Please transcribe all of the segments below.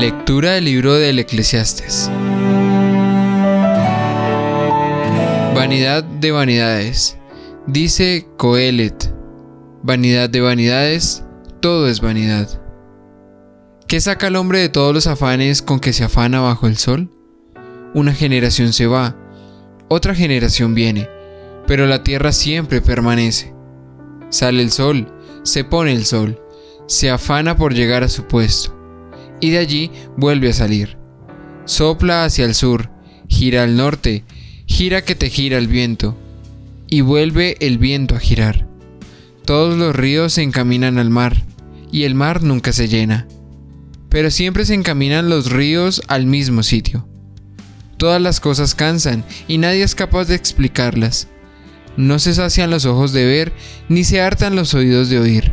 Lectura del libro del Eclesiastés. Vanidad de vanidades. Dice Coelet: vanidad de vanidades, todo es vanidad. ¿Qué saca al hombre de todos los afanes con que se afana bajo el sol? Una generación se va, otra generación viene, pero la tierra siempre permanece. Sale el sol, se pone el sol, se afana por llegar a su puesto, y de allí vuelve a salir. Sopla hacia el sur, gira al norte, gira que te gira el viento, y vuelve el viento a girar. Todos los ríos se encaminan al mar, y el mar nunca se llena. Pero siempre se encaminan los ríos al mismo sitio. Todas las cosas cansan, y nadie es capaz de explicarlas. No se sacian los ojos de ver, ni se hartan los oídos de oír.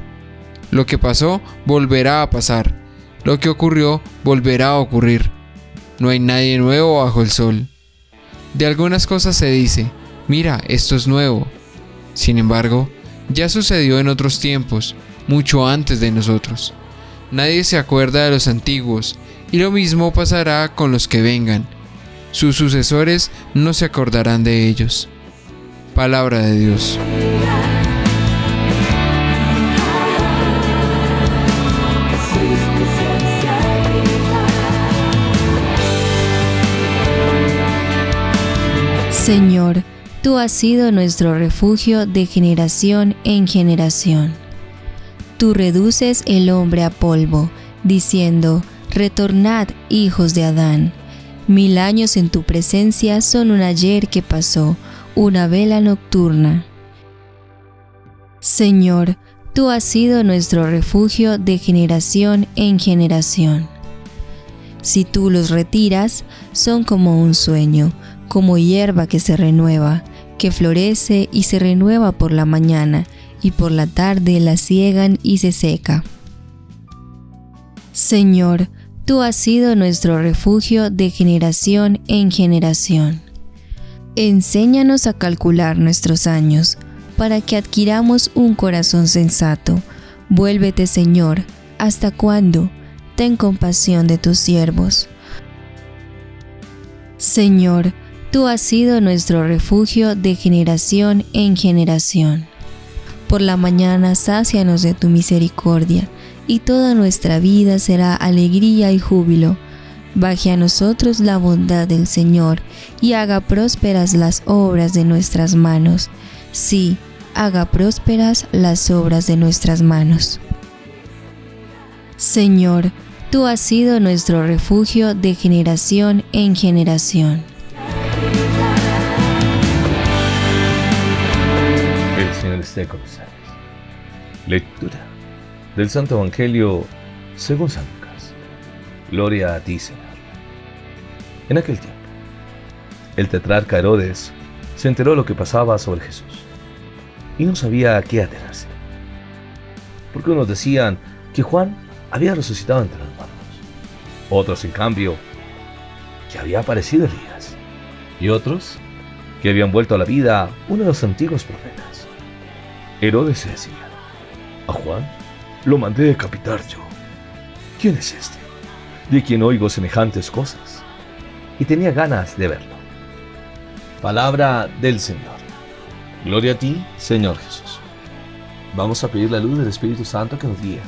Lo que pasó, volverá a pasar. Lo que ocurrió, volverá a ocurrir. No hay nadie nuevo bajo el sol. De algunas cosas se dice: mira, esto es nuevo. Sin embargo, ya sucedió en otros tiempos, mucho antes de nosotros. Nadie se acuerda de los antiguos, y lo mismo pasará con los que vengan. Sus sucesores no se acordarán de ellos. Palabra de Dios. Señor, tú has sido nuestro refugio de generación en generación. Tú reduces el hombre a polvo, diciendo: retornad, hijos de Adán. 1000 años en tu presencia son un ayer que pasó, una vela nocturna. Señor, tú has sido nuestro refugio de generación en generación. Si tú los retiras, son como un sueño, como hierba que se renueva, que florece y se renueva por la mañana, y por la tarde la siegan y se seca. Señor, tú has sido nuestro refugio de generación en generación. Enséñanos a calcular nuestros años, para que adquiramos un corazón sensato. Vuélvete, Señor, ¿hasta cuándo? Ten compasión de tus siervos. Señor, tú has sido nuestro refugio de generación en generación. Por la mañana sácianos de tu misericordia, y toda nuestra vida será alegría y júbilo. Baje a nosotros la bondad del Señor, y haga prósperas las obras de nuestras manos. Sí, haga prósperas las obras de nuestras manos. Señor, tú has sido nuestro refugio de generación en generación. El Señor esté con ustedes. Lectura del Santo Evangelio según San Lucas. Gloria a ti, Señor. En aquel tiempo, el tetrarca Herodes se enteró de lo que pasaba sobre Jesús y no sabía a qué atenerse. Porque unos decían que Juan había resucitado entre los muertos, otros, en cambio, que había aparecido Elías, y otros que habían vuelto a la vida uno de los antiguos profetas. Herodes se decía: a Juan lo mandé decapitar yo. ¿Quién es este, de quien oigo semejantes cosas? Y tenía ganas de verlo. Palabra del Señor. Gloria a ti, Señor Jesús. Vamos a pedir la luz del Espíritu Santo que nos guíe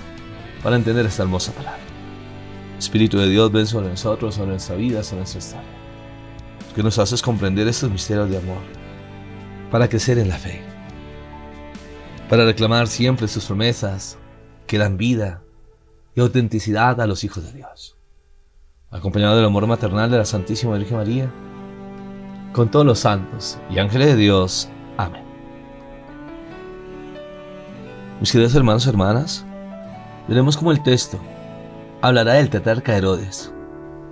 para entender esta hermosa palabra. Espíritu de Dios, ven sobre nosotros, sobre nuestra vida, sobre nuestro estado, que nos haces comprender estos misterios de amor, para crecer en la fe, para reclamar siempre sus promesas que dan vida y autenticidad a los hijos de Dios. Acompañado del amor maternal de la Santísima Virgen María, con todos los santos y ángeles de Dios. Amén. Mis queridos hermanos y hermanas, veremos cómo el texto hablará del tetrarca Herodes,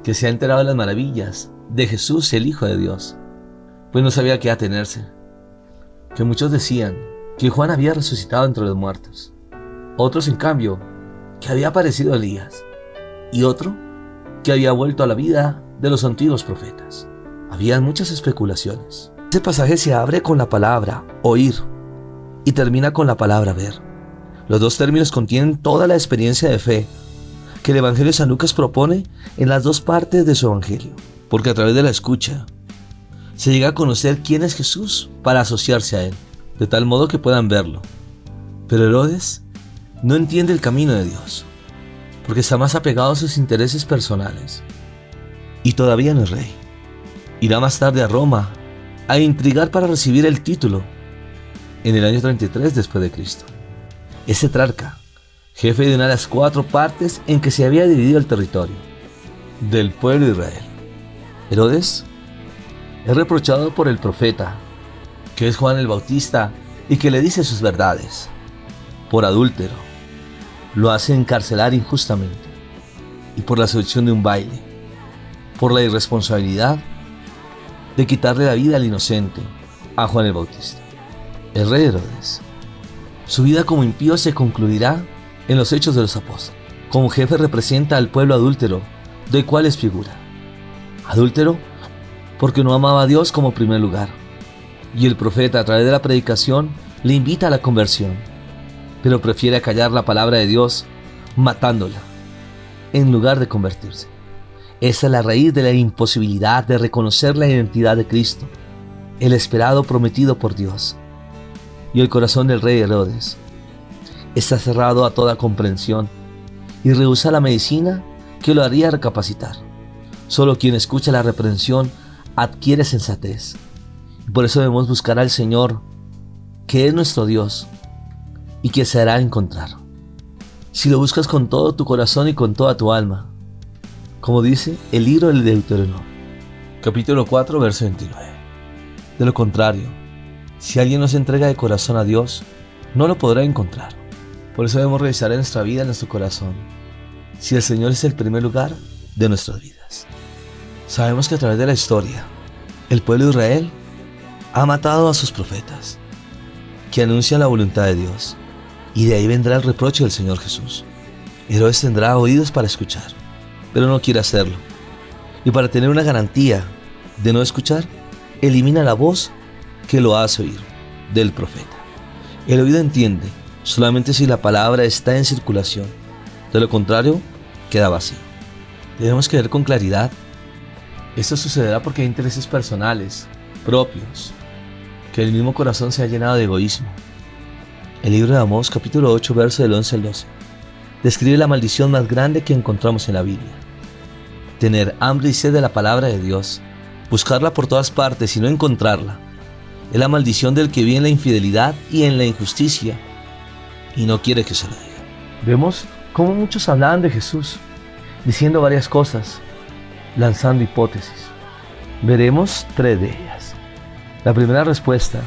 que se ha enterado de las maravillas de Jesús, el Hijo de Dios, pues no sabía a qué atenerse. Que muchos decían que Juan había resucitado entre los muertos, otros, en cambio, que había aparecido Elías, y otro que había vuelto a la vida de los antiguos profetas. Habían muchas especulaciones. Este pasaje se abre con la palabra oír y termina con la palabra ver. Los dos términos contienen toda la experiencia de fe que el Evangelio de San Lucas propone en las dos partes de su Evangelio, porque a través de la escucha se llega a conocer quién es Jesús para asociarse a él, de tal modo que puedan verlo. Pero Herodes no entiende el camino de Dios, porque está más apegado a sus intereses personales. Y todavía no es rey. Irá más tarde a Roma a intrigar para recibir el título en el año 33 después de Cristo. Es tetrarca, jefe de una de las 4 partes en que se había dividido el territorio del pueblo de Israel. Herodes es reprochado por el profeta, que es Juan el Bautista, y que le dice sus verdades. Por adúltero, lo hace encarcelar injustamente, y por la seducción de un baile, por la irresponsabilidad de quitarle la vida al inocente, a Juan el Bautista. El rey Herodes, su vida como impío se concluirá en los Hechos de los Apóstoles. Como jefe representa al pueblo adúltero, del cual es figura. Adúltero porque no amaba a Dios como primer lugar, y el profeta a través de la predicación le invita a la conversión, pero prefiere acallar la palabra de Dios matándola en lugar de convertirse. Esa es la raíz de la imposibilidad de reconocer la identidad de Cristo, el esperado prometido por Dios. Y el corazón del rey Herodes está cerrado a toda comprensión y rehúsa la medicina que lo haría recapacitar. Solo quien escucha la reprensión adquiere sensatez. Y por eso debemos buscar al Señor, que es nuestro Dios y que se hará encontrar. Si lo buscas con todo tu corazón y con toda tu alma, como dice el libro del Deuteronomio, capítulo 4, verso 29. De lo contrario, si alguien no se entrega de corazón a Dios, no lo podrá encontrar. Por eso debemos revisar en nuestra vida, en nuestro corazón, si el Señor es el primer lugar de nuestras vidas. Sabemos que a través de la historia, el pueblo de Israel ha matado a sus profetas, que anuncian la voluntad de Dios, y de ahí vendrá el reproche del Señor Jesús. Herodes tendrá oídos para escuchar, pero no quiere hacerlo. Y para tener una garantía de no escuchar, elimina la voz que lo hace oír del profeta. El oído entiende solamente si la palabra está en circulación. De lo contrario, queda vacío. Debemos creer con claridad. Esto sucederá porque hay intereses personales, propios, que el mismo corazón se ha llenado de egoísmo. El libro de Amós, capítulo 8, verso del 11 al 12, describe la maldición más grande que encontramos en la Biblia. Tener hambre y sed de la palabra de Dios, buscarla por todas partes y no encontrarla, es la maldición del que vive en la infidelidad y en la injusticia y no quiere que se lo diga. Vemos cómo muchos hablaban de Jesús, diciendo varias cosas, lanzando hipótesis. Veremos 3 de ellas. La primera respuesta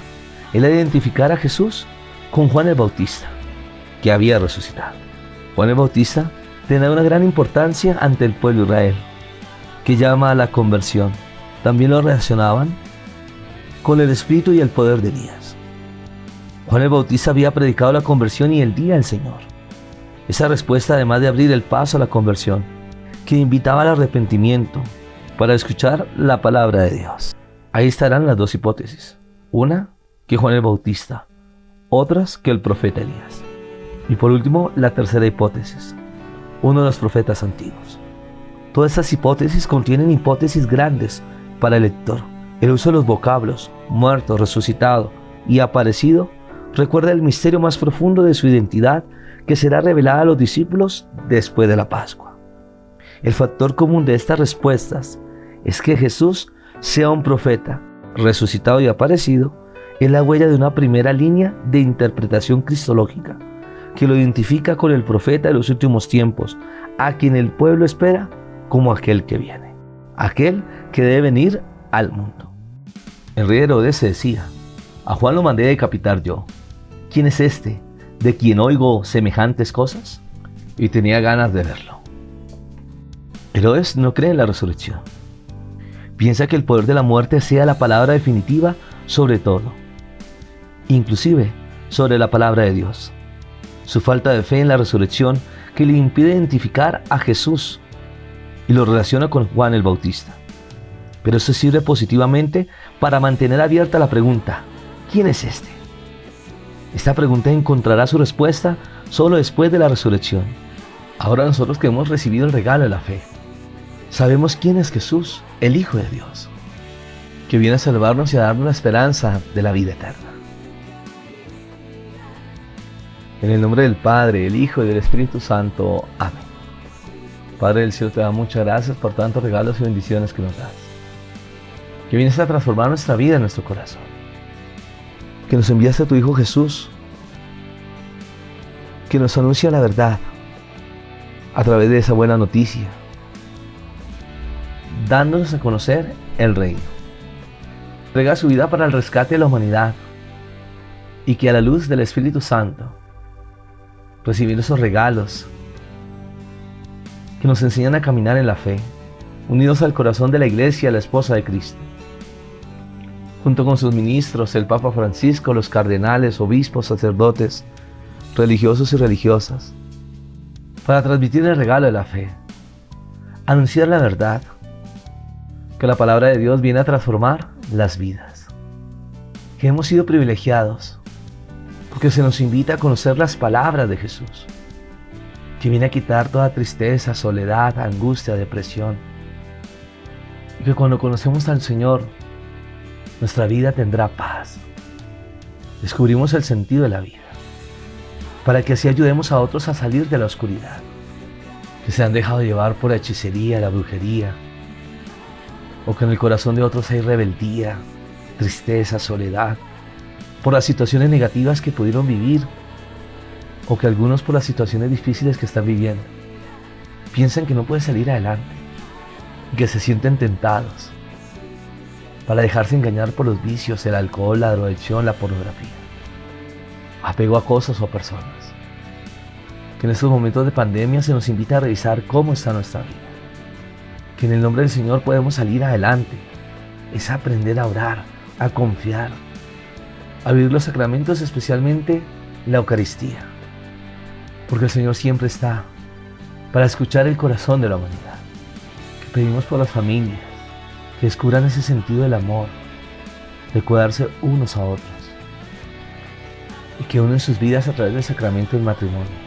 es la de identificar a Jesús con Juan el Bautista, que había resucitado. Juan el Bautista tenía una gran importancia ante el pueblo de Israel, que llama a la conversión. También lo relacionaban con el espíritu y el poder de Elías. Juan el Bautista había predicado la conversión y el día del Señor. Esa respuesta, además de abrir el paso a la conversión, que invitaba al arrepentimiento para escuchar la palabra de Dios. Ahí estarán las 2 hipótesis. Una, que Juan el Bautista. Otras, que el profeta Elías. Y por último, la tercera hipótesis. Uno de los profetas antiguos. Todas estas hipótesis contienen hipótesis grandes para el lector. El uso de los vocablos muerto, resucitado y aparecido recuerda el misterio más profundo de su identidad que será revelada a los discípulos después de la Pascua. El factor común de estas respuestas es que Jesús sea un profeta, resucitado y aparecido, es la huella de una primera línea de interpretación cristológica que lo identifica con el profeta de los últimos tiempos, a quien el pueblo espera como aquel que viene, aquel que debe venir al mundo. El rey Herodes se decía: a Juan lo mandé a decapitar yo. ¿Quién es este de quien oigo semejantes cosas? Y tenía ganas de verlo. Herodes no cree en la resurrección. Piensa que el poder de la muerte sea la palabra definitiva sobre todo, inclusive sobre la palabra de Dios. Su falta de fe en la resurrección que le impide identificar a Jesús y lo relaciona con Juan el Bautista. Pero eso sirve positivamente para mantener abierta la pregunta: ¿quién es este? Esta pregunta encontrará su respuesta solo después de la resurrección. Ahora nosotros que hemos recibido el regalo de la fe, sabemos quién es Jesús, el Hijo de Dios, que viene a salvarnos y a darnos la esperanza de la vida eterna. En el nombre del Padre, el Hijo y del Espíritu Santo. Amén. Padre del cielo, te damos muchas gracias por tantos regalos y bendiciones que nos das. Que vienes a transformar nuestra vida y nuestro corazón. Que nos enviaste a tu Hijo Jesús, que nos anuncia la verdad a través de esa buena noticia, dándonos a conocer el reino. Entrega su vida para el rescate de la humanidad y que a la luz del Espíritu Santo, recibiendo esos regalos que nos enseñan a caminar en la fe, unidos al corazón de la Iglesia, la esposa de Cristo, junto con sus ministros, el Papa Francisco, los cardenales, obispos, sacerdotes, religiosos y religiosas, para transmitir el regalo de la fe, anunciar la verdad, que la palabra de Dios viene a transformar las vidas, que hemos sido privilegiados, porque se nos invita a conocer las palabras de Jesús, que viene a quitar toda tristeza, soledad, angustia, depresión, y que cuando conocemos al Señor, nuestra vida tendrá paz. Descubrimos el sentido de la vida, para que así ayudemos a otros a salir de la oscuridad, que se han dejado llevar por la hechicería, la brujería, o que en el corazón de otros hay rebeldía, tristeza, soledad, por las situaciones negativas que pudieron vivir, o que algunos por las situaciones difíciles que están viviendo, piensan que no pueden salir adelante, y que se sienten tentados, para dejarse engañar por los vicios, el alcohol, la drogadicción, la pornografía, apego a cosas o a personas. Que en estos momentos de pandemia se nos invita a revisar cómo está nuestra vida. Que en el nombre del Señor podemos salir adelante. Es aprender a orar, a confiar, a vivir los sacramentos, especialmente la Eucaristía. Porque el Señor siempre está para escuchar el corazón de la humanidad. Que pedimos por las familias, que descubran ese sentido del amor, de cuidarse unos a otros, y que unen sus vidas a través del sacramento del matrimonio,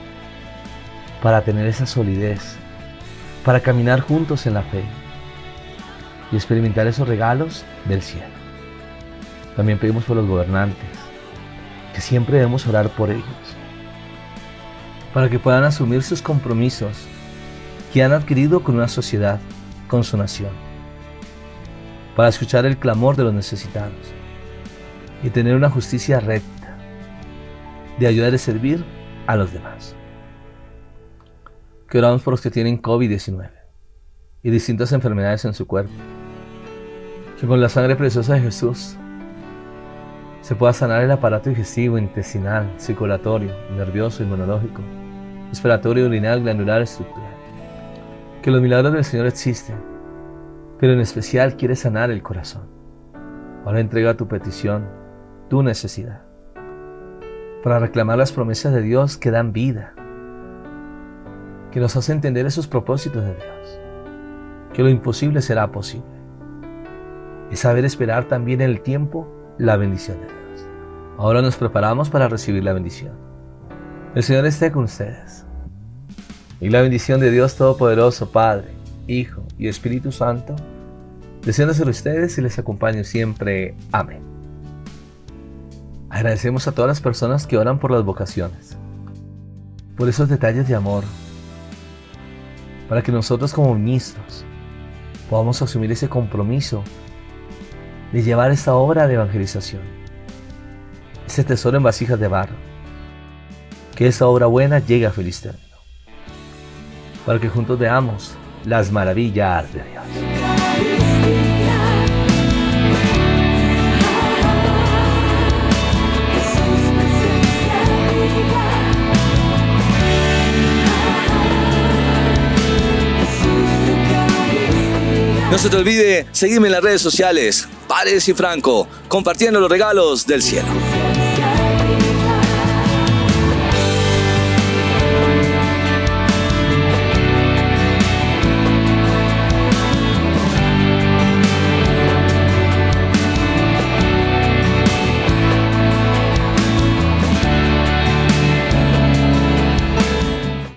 para tener esa solidez, para caminar juntos en la fe y experimentar esos regalos del cielo. También pedimos por los gobernantes, que siempre debemos orar por ellos, para que puedan asumir sus compromisos que han adquirido con una sociedad, con su nación, para escuchar el clamor de los necesitados y tener una justicia recta, de ayudar y servir a los demás. Que oramos por los que tienen COVID-19 y distintas enfermedades en su cuerpo. Que con la sangre preciosa de Jesús se pueda sanar el aparato digestivo, intestinal, circulatorio, nervioso, inmunológico, respiratorio, urinal, glandular, estructural. Que los milagros del Señor existen, pero en especial quiere sanar el corazón. Ahora entrega tu petición, tu necesidad, para reclamar las promesas de Dios que dan vida, que nos hace entender esos propósitos de Dios, que lo imposible será posible, y saber esperar también en el tiempo la bendición de Dios. Ahora nos preparamos para recibir la bendición. El Señor esté con ustedes, y la bendición de Dios Todopoderoso, Padre, Hijo y Espíritu Santo, descienda sobre ustedes y les acompañe siempre. Amén. Agradecemos a todas las personas que oran por las vocaciones, por esos detalles de amor, para que nosotros como ministros podamos asumir ese compromiso de llevar esta obra de evangelización, ese tesoro en vasijas de barro, que esta obra buena llegue a feliz término, para que juntos veamos las maravillas de Dios. No se te olvide seguirme en las redes sociales, Paredes y Franco, compartiendo los regalos del cielo.